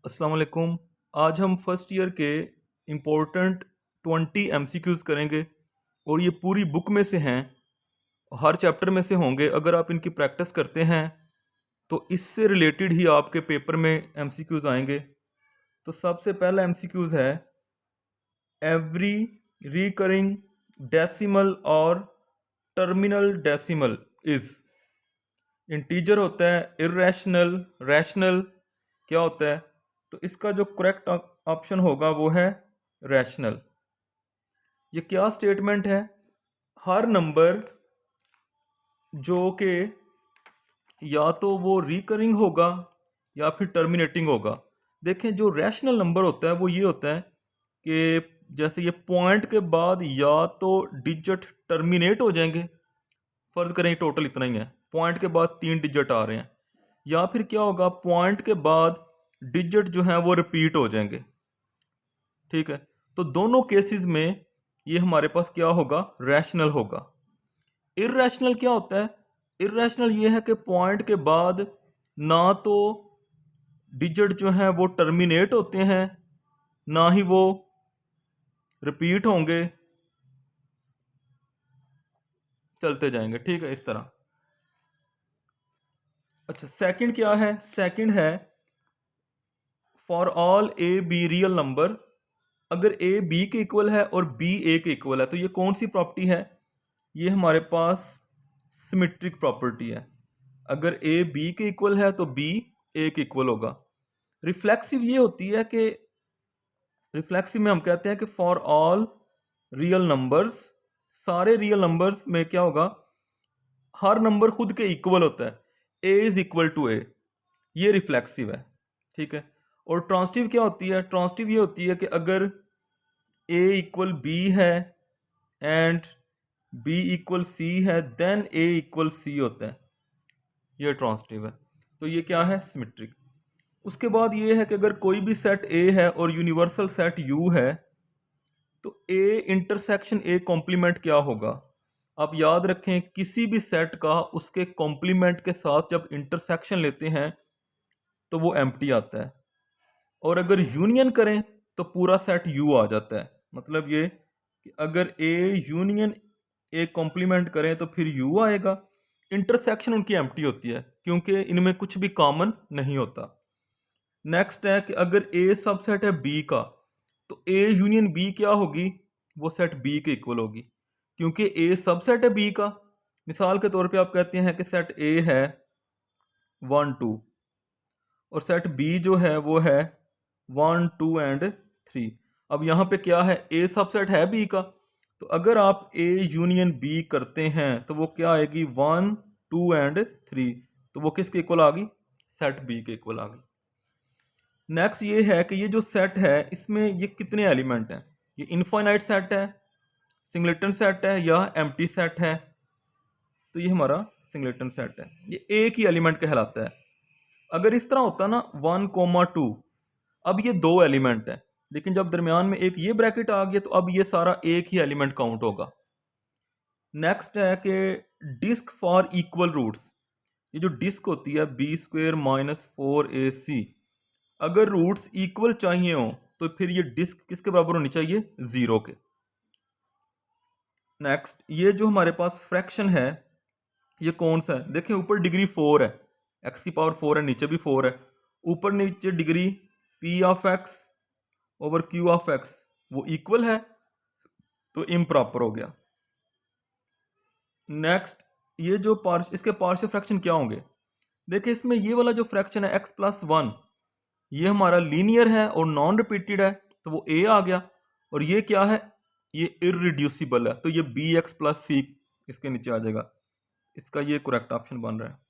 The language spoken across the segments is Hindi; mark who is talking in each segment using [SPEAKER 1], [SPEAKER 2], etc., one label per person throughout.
[SPEAKER 1] अस्सलाम वालेकुम। आज हम फर्स्ट ईयर के इम्पोर्टेंट 20 एमसीक्यूज़ करेंगे और ये पूरी बुक में से हैं, हर चैप्टर में से होंगे। अगर आप इनकी प्रैक्टिस करते हैं तो इससे रिलेटेड ही आपके पेपर में एमसीक्यूज़ आएंगे। तो सबसे पहला एमसीक्यूज़ है, एवरी रिकरिंग डेसिमल और टर्मिनल डेसिमल इज़। इंटीजर होता है, इर्रेशनल, रैशनल क्या होता है? तो इसका जो करेक्ट ऑप्शन होगा वो है रैशनल। ये क्या स्टेटमेंट है? हर नंबर जो कि या तो वो रिकरिंग होगा या फिर टर्मिनेटिंग होगा। देखें, जो रैशनल नंबर होता है वो ये होता है कि जैसे ये पॉइंट के बाद या तो डिजिट टर्मिनेट हो जाएंगे, फर्ज करें टोटल इतना ही है, पॉइंट के बाद 3 डिजिट आ रहे हैं, या फिर क्या होगा, पॉइंट के बाद डिजिट जो है वो रिपीट हो जाएंगे। ठीक है, तो दोनों केसेस में ये हमारे पास क्या होगा, रैशनल होगा। इर्रेशनल क्या होता है? इर्रेशनल ये है कि पॉइंट के बाद ना तो डिजिट जो है वो टर्मिनेट होते हैं, ना ही वो रिपीट होंगे, चलते जाएंगे। ठीक है, इस तरह। अच्छा, सेकंड क्या है? सेकंड है, for all A be real number. अगर ए बी के इक्वल है और बी ए के इक्वल है तो ये कौन सी प्रॉपर्टी है? ये हमारे पास सिमेट्रिक प्रॉपर्टी है। अगर ए बी के इक्वल है तो बी ए के इक्वल होगा। रिफ्लेक्सिव ये होती है कि रिफ्लेक्सिव में हम कहते हैं कि फॉर ऑल रियल नंबर्स, सारे रियल नंबर्स में क्या होगा, हर नंबर खुद के इक्वल होता है, ए इज इक्वल टू ए। ये रिफ्लेक्सिव है। ठीक है, और ट्रांसटिव क्या होती है? ट्रांसटिव ये होती है कि अगर ए इक्वल बी है एंड बी इक्वल सी है, देन ए इक्वल सी होता है। ये ट्रांसटिव है। तो ये क्या है? सिमेट्रिक। उसके बाद ये है कि अगर कोई भी सेट ए है और यूनिवर्सल सेट यू है तो ए इंटरसेक्शन ए कॉम्प्लीमेंट क्या होगा? आप याद रखें, किसी भी सेट का उसके कॉम्प्लीमेंट के साथ जब इंटरसेक्शन लेते हैं तो वो एम्प्टी आता है, और अगर यूनियन करें तो पूरा सेट यू आ जाता है। मतलब ये कि अगर ए यूनियन ए कॉम्प्लीमेंट करें तो फिर यू आएगा। इंटरसेक्शन उनकी एम्प्टी होती है क्योंकि इनमें कुछ भी कॉमन नहीं होता। नेक्स्ट है कि अगर ए सबसेट है बी का तो ए यूनियन बी क्या होगी? वो सेट बी के इक्वल होगी क्योंकि ए सबसेट है बी का। मिसाल के तौर पे आप कहते हैं कि सेट ए है 1 2 और सेट बी जो है वो है 1 2 एंड 3। अब यहाँ पे क्या है, ए सबसेट है बी का, तो अगर आप ए यूनियन बी करते हैं तो वो क्या आएगी, 1 2 एंड 3। तो वो किसके इक्वल आ गई? सेट बी के इक्वल आ गई। नेक्स्ट ये है कि ये जो सेट है इसमें ये कितने एलिमेंट हैं? ये इनफाइनाइट सेट है, सिंगलेटन सेट है, या एम्प्टी सेट है? तो ये हमारा सिंगलेटन सेट है, ये एक ही एलिमेंट कहलाता है। अगर इस तरह होता ना 1 2, अब ये 2 एलिमेंट है, लेकिन जब दरमियान में एक ये ब्रैकेट आ गया तो अब ये सारा एक ही एलिमेंट काउंट होगा। नेक्स्ट है कि डिस्क फॉर इक्वल रूट्स। ये जो डिस्क होती है b² - 4ac, अगर रूट्स इक्वल चाहिए हो तो फिर ये डिस्क किसके बराबर होनी चाहिए? 0 के। नेक्स्ट, ये जो हमारे पास फ्रैक्शन है ये कौन सा है? देखिए, ऊपर डिग्री 4 है, x की पावर 4 है, नीचे भी 4 है। ऊपर नीचे degree p of x over q of x वो इक्वल है, तो इम्प्रॉपर हो गया। नेक्स्ट, ये जो इसके पार्शियल फ्रैक्शन क्या होंगे? देखिए, इसमें ये वाला जो फ्रैक्शन है x+1, ये हमारा लीनियर है और नॉन रिपीटेड है, तो वो a आ गया। और ये क्या है? ये इररिड्यूसिबल है, तो ये bx+c इसके नीचे आ जाएगा। इसका ये करेक्ट ऑप्शन बन रहा है।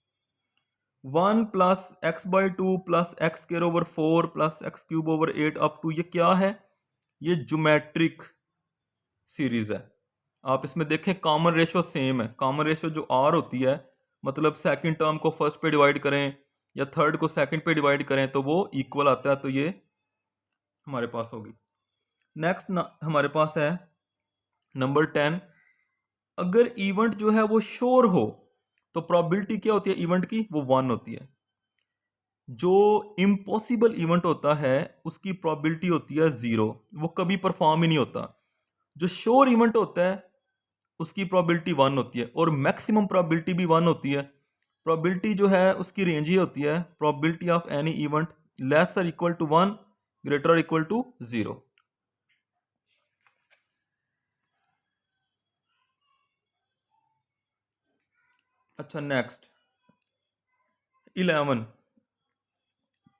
[SPEAKER 1] 1 + x/2 + x² / 4 + x³ / 8 up to, ये क्या है? ये ज्योमेट्रिक सीरीज है। आप इसमें देखें कॉमन रेशो सेम है। कॉमन रेशो जो आर होती है, मतलब सेकंड टर्म को फर्स्ट पे डिवाइड करें या थर्ड को सेकंड पे डिवाइड करें तो वो इक्वल आता है, तो ये हमारे पास होगी। नेक्स्ट हमारे पास है नंबर 10। अगर इवेंट जो है वो श्योर हो तो प्रोबेबिलिटी क्या होती है इवेंट की? वो 1 होती है। जो इम्पॉसिबल इवेंट होता है उसकी प्रोबेबिलिटी होती है 0, वो कभी परफॉर्म ही नहीं होता। जो श्योर इवेंट होता है उसकी प्रोबेबिलिटी 1 होती है और मैक्सिमम प्रोबेबिलिटी भी 1 होती है। प्रोबेबिलिटी जो है उसकी रेंज ही होती है probability of any event less और इक्वल टू 1 ग्रेटर और इक्वल टू 0। अच्छा नेक्स्ट 11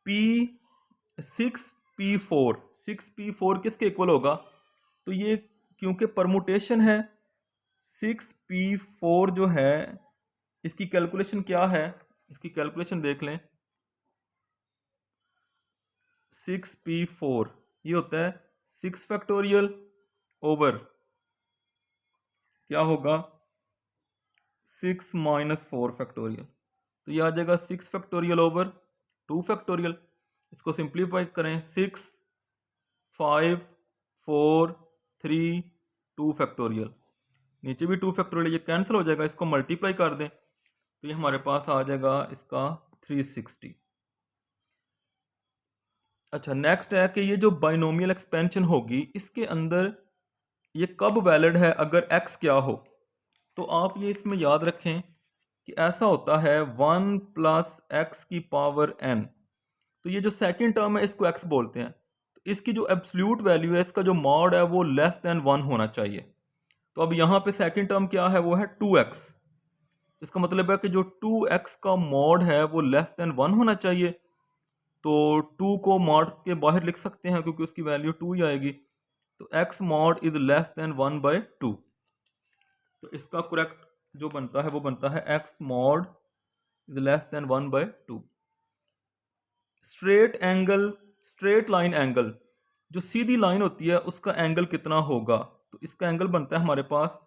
[SPEAKER 1] पी 6p4 6p4 किसके इक्वल होगा? तो ये क्योंकि परमुटेशन है 6p4 जो है इसकी कैलकुलेशन क्या है, इसकी कैलकुलेशन देख लें। 6p4 ये होता है 6 फैक्टोरियल ओवर क्या होगा 6 माइनस 4 फैक्टोरियल, तो ये आ जाएगा 6 फैक्टोरियल ओवर 2 फैक्टोरियल। इसको सिंप्लीफाई करें 6 5 4 3 2 फैक्टोरियल, नीचे भी 2 फैक्टोरियल, ये कैंसिल हो जाएगा, इसको मल्टीप्लाई कर दें तो ये हमारे पास आ जाएगा इसका 360। अच्छा नेक्स्ट है कि ये जो बाइनोमियल एक्सपेंशन होगी इसके अंदर ये कब वैलिड है अगर x क्या हो। तो आप ये इसमें याद रखें कि ऐसा होता है 1 प्लस एक्स की पावर n। तो ये जो सेकंड टर्म है इसको x बोलते हैं, तो इसकी जो एब्सोल्यूट वैल्यू है इसका जो मॉड है वो लेस देन 1 होना चाहिए। तो अब यहाँ पे सेकंड टर्म क्या है, वो है 2x। इसका मतलब है कि जो 2x का मॉड है वो लेस देन 1 होना चाहिए। तो 2 को मॉड के बाहर लिख सकते हैं क्योंकि उसकी वैल्यू 2 ही आएगी। तो x mod is less than 1/2। तो इसका करेक्ट जो बनता है वो बनता है x mod is less than 1/2। Straight angle, straight line angle, जो सीधी लाइन होती है उसका एंगल कितना होगा? तो इसका एंगल बनता है हमारे पास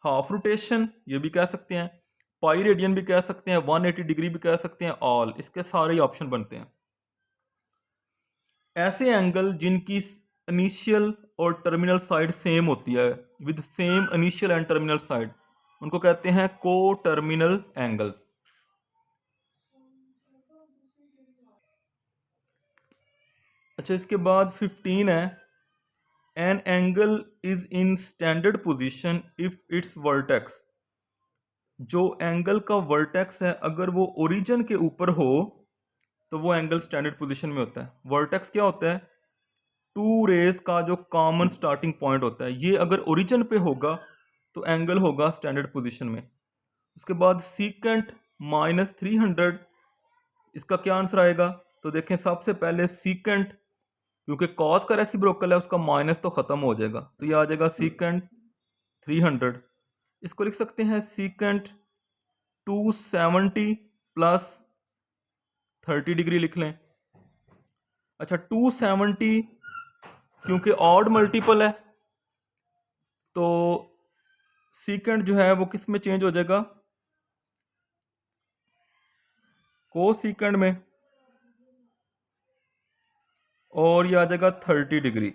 [SPEAKER 1] हाफ रोटेशन, ये भी कह सकते हैं, पाई रेडियन भी कह सकते हैं, 180 डिग्री भी कह सकते हैं, ऑल, इसके सारे ही ऑप्शन बनते हैं। ऐसे एंगल जिनकी इनिशियल और टर्मिनल साइड सेम होती है with same initial and terminal side, उनको कहते हैं को टर्मिनल एंगल। अच्छा इसके बाद 15 है an angle is in standard position if it's vertex. जो एंगल का वर्टेक्स है अगर वो ओरिजिन के ऊपर हो तो वो एंगल स्टैंडर्ड पोजीशन में होता है। वर्टेक्स क्या होता है? टू रेस का जो कॉमन स्टार्टिंग पॉइंट होता है, ये अगर ओरिजिन पे होगा तो एंगल होगा स्टैंडर्ड पोजीशन में। उसके बाद सीकेंट -300, इसका क्या आंसर आएगा? तो देखें सबसे पहले सीकेंट, क्योंकि कॉस का रेसिप्रोकल है उसका माइनस तो खत्म हो जाएगा, तो ये आ जाएगा सीकेंट 300। इसको लिख सकते हैं सीकेंट 270 प्लस 30 डिग्री लिख लें। अच्छा 270 क्योंकि ऑड मल्टीपल है तो सीकेंट जो है वो किस में चेंज हो जाएगा? को सीकेंट में, और ये आ जाएगा 30 डिग्री।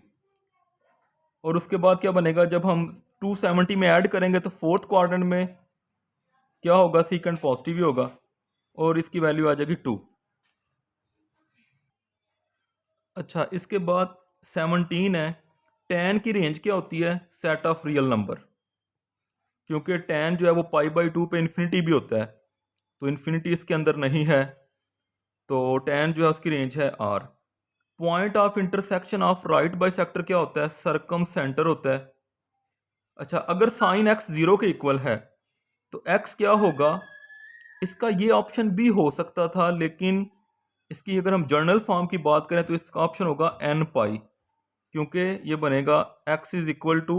[SPEAKER 1] और उसके बाद क्या बनेगा, जब हम 270 में ऐड करेंगे तो फोर्थ क्वाड्रेंट में क्या होगा, सीकेंट पॉजिटिव ही होगा और इसकी वैल्यू आ जाएगी 2। अच्छा इसके बाद 17 है tan की रेंज क्या होती है? सेट ऑफ रियल नंबर, क्योंकि tan जो है वो π/2 पे इन्फिनिटी भी होता है, तो इन्फिनिटी इसके अंदर नहीं है, तो tan जो है उसकी रेंज है r। Point of intersection of right bisector क्या होता है? सरकम सेंटर होता है। अच्छा अगर साइन x 0 के इक्वल है तो x क्या होगा? इसका ये ऑप्शन भी हो सकता था, लेकिन इसकी अगर हम जर्नल फॉर्म की बात करें तो इसका ऑप्शन होगा n π, क्योंकि ये बनेगा x is equal to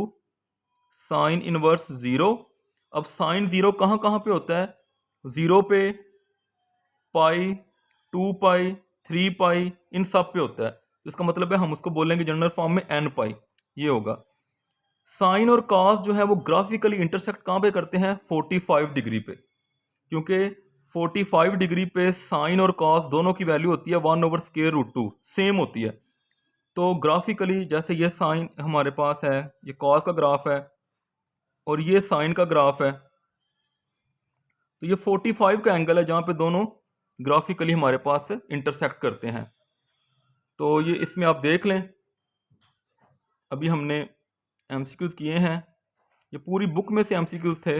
[SPEAKER 1] sine inverse 0। अब साइन 0 कहाँ कहाँ पे होता है? 0 पे, पाई, 2π, 3π, इन सब पे होता है। तो इसका मतलब है हम उसको बोलेंगे जनरल फॉर्म में n π, ये होगा। साइन और कॉस जो है वो ग्राफिकली इंटरसेक्ट कहाँ पे करते हैं? 45 डिग्री पे, क्योंकि 45 डिग्री पे साइन और कॉस दोनों की वैल्यू होती है 1/√2, सेम होती है। तो ग्राफिकली जैसे ये साइन हमारे पास है, ये कॉस का ग्राफ है और ये साइन का ग्राफ है, तो ये 45 का एंगल है जहाँ पे दोनों ग्राफिकली हमारे पास इंटरसेक्ट करते हैं। तो ये इसमें आप देख लें, अभी हमने एमसीक्यूज किए हैं, ये पूरी बुक में से एमसीक्यूज थे।